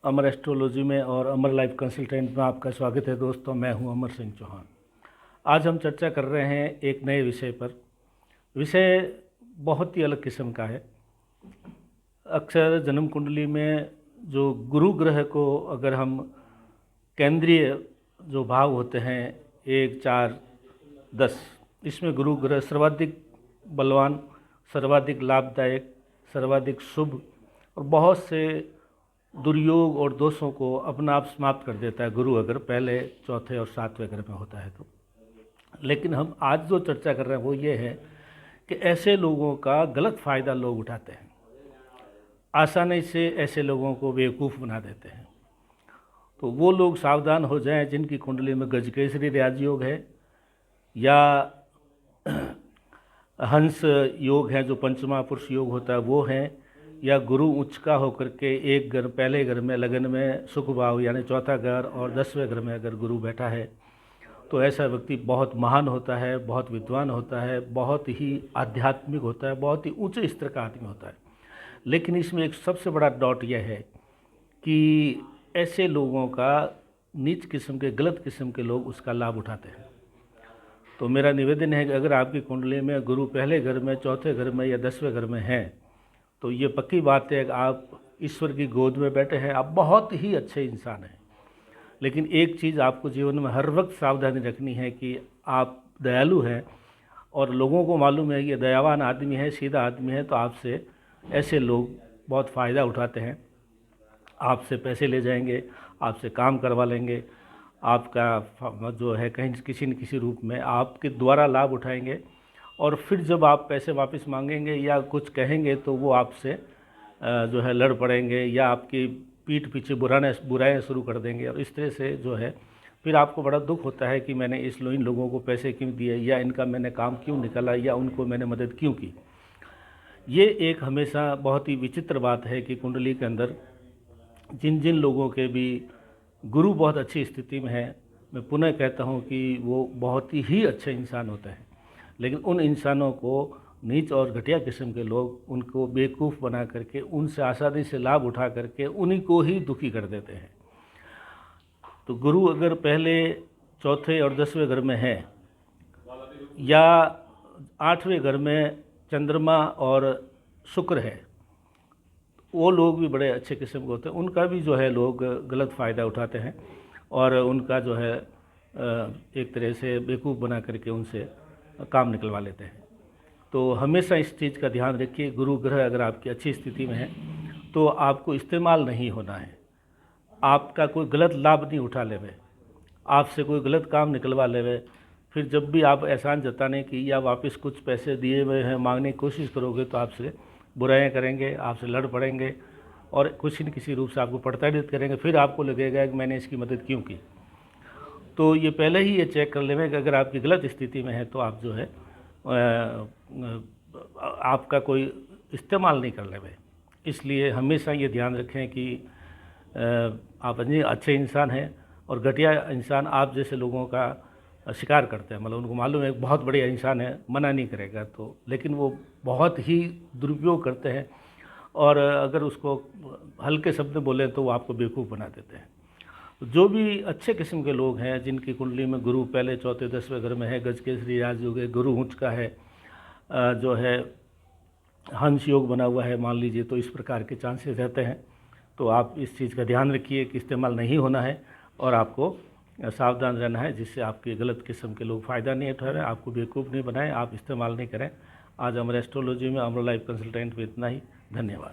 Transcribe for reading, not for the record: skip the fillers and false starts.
अमर astrology में और अमर life consultant में आपका स्वागत है दोस्तों। मैं हूं अमर सिंह चौहान। आज हम चर्चा कर रहे हैं एक नए विषय पर। विषय बहुत ही अलग किस्म का है। अक्सर जन्म कुंडली में जो गुरु ग्रह को अगर हम केंद्रीय जो भाव होते हैं 1, 4, 10, इसमें गुरु ग्रह सर्वाधिक बलवान, सर्वाधिक लाभदायक, सर्वाधिक शुभ और बहुत से दुर्योग और दोषों को अपना आप समाप्त कर देता है गुरु अगर पहले, चौथे और सातवें घर में होता है तो। लेकिन हम आज जो चर्चा कर रहे हैं वो ये है कि ऐसे लोगों का गलत फ़ायदा लोग उठाते हैं, आसानी से ऐसे लोगों को बेवकूफ़ बना देते हैं। तो वो लोग सावधान हो जाएं जिनकी कुंडली में गजकेसरी राजयोग है या हंस योग है, जो पंचमा पुरुष योग होता है वो है, या गुरु उच्च का होकर के एक घर, पहले घर में लगन में सुख भाव यानी चौथा घर और 10वें घर में अगर गुरु बैठा है तो ऐसा व्यक्ति बहुत महान होता है, बहुत विद्वान होता है, बहुत ही आध्यात्मिक होता है, बहुत ही ऊंचे स्तर का आदमी होता है। लेकिन इसमें एक सबसे बड़ा डॉट यह है कि ऐसे लोगों का नीच किस्म के, गलत किस्म के लोग उसका लाभ उठाते हैं। तो मेरा निवेदन है कि अगर आपकी कुंडली में गुरु पहले घर में, चौथे घर में या 10वें घर में है तो ये पक्की बात है कि आप ईश्वर की गोद में बैठे हैं, आप बहुत ही अच्छे इंसान हैं। लेकिन एक चीज़ आपको जीवन में हर वक्त सावधानी रखनी है कि आप दयालु हैं और लोगों को मालूम है ये दयावान आदमी है, सीधा आदमी है, तो आपसे ऐसे लोग बहुत फ़ायदा उठाते हैं। आपसे पैसे ले जाएंगे, आपसे काम करवा लेंगे, आपका जो है कहीं किसी न किसी रूप में आपके द्वारा लाभ उठाएंगे और फिर जब आप पैसे वापस मांगेंगे या कुछ कहेंगे तो वो आपसे जो है लड़ पड़ेंगे या आपकी पीठ पीछे बुराइयाँ शुरू कर देंगे। और इस तरह से जो है फिर आपको बड़ा दुख होता है कि मैंने इन लोगों को पैसे क्यों दिए, या इनका मैंने काम क्यों निकाला, या उनको मैंने मदद क्यों की। ये एक हमेशा बहुत ही विचित्र बात है कि कुंडली के अंदर जिन जिन लोगों के भी गुरु बहुत अच्छी स्थिति में है, मैं पुनः कहता हूँ कि वो बहुत ही अच्छे इंसान होते हैं, लेकिन उन इंसानों को नीच और घटिया किस्म के लोग उनको बेवकूफ़ बना करके उनसे आसानी से लाभ उठा करके उन्हीं को ही दुखी कर देते हैं। तो गुरु अगर पहले, चौथे और 10वें घर में है या 8वें घर में चंद्रमा और शुक्र है, वो लोग भी बड़े अच्छे किस्म के होते हैं। उनका भी जो है लोग गलत फ़ायदा उठाते हैं और उनका जो है एक तरह से बेवकूफ़ बना करके उनसे काम निकलवा लेते हैं। तो हमेशा इस चीज़ का ध्यान रखिए, गुरु ग्रह अगर आपकी अच्छी स्थिति में है तो आपको इस्तेमाल नहीं होना है, आपका कोई गलत लाभ नहीं उठा लेवे, आपसे कोई गलत काम निकलवा लेवे। फिर जब भी आप एहसान जताने की या वापस कुछ पैसे दिए हुए हैं मांगने की कोशिश करोगे तो आपसे बुराइयां करेंगे, आपसे लड़ पड़ेंगे और किसी न किसी रूप से आपको प्रताड़ित करेंगे। फिर आपको लगेगा कि मैंने इसकी मदद क्यों की। तो ये पहले ही ये चेक कर लेवे कि अगर आपकी गलत स्थिति में है तो आप जो है आपका कोई इस्तेमाल नहीं कर लेवे। इसलिए हमेशा ये ध्यान रखें कि आप अच्छे इंसान हैं और घटिया इंसान आप जैसे लोगों का शिकार करते हैं। मतलब उनको मालूम है बहुत बढ़िया इंसान है, मना नहीं करेगा तो, लेकिन वो बहुत ही दुरुपयोग करते हैं और अगर उसको हल्के शब्द बोलें तो वो आपको बेवकूफ़ बना देते हैं। जो भी अच्छे किस्म के लोग हैं जिनकी कुंडली में गुरु पहले, चौथे, 10वें घर में है, गजकेसरी राजयोग है, गुरु उच्च का है, जो है हंस योग बना हुआ है मान लीजिए, तो इस प्रकार के चांसेस रहते हैं। तो आप इस चीज़ का ध्यान रखिए कि इस्तेमाल नहीं होना है और आपको सावधान रहना है जिससे आपके गलत किस्म के लोग फ़ायदा नहीं उठा रहे, आपको बेवकूफ़ नहीं बनाएं, आप इस्तेमाल नहीं करें। आज अमर एस्ट्रोलॉजी में अमर लाइफ कंसल्टेंट में इतना ही। धन्यवाद।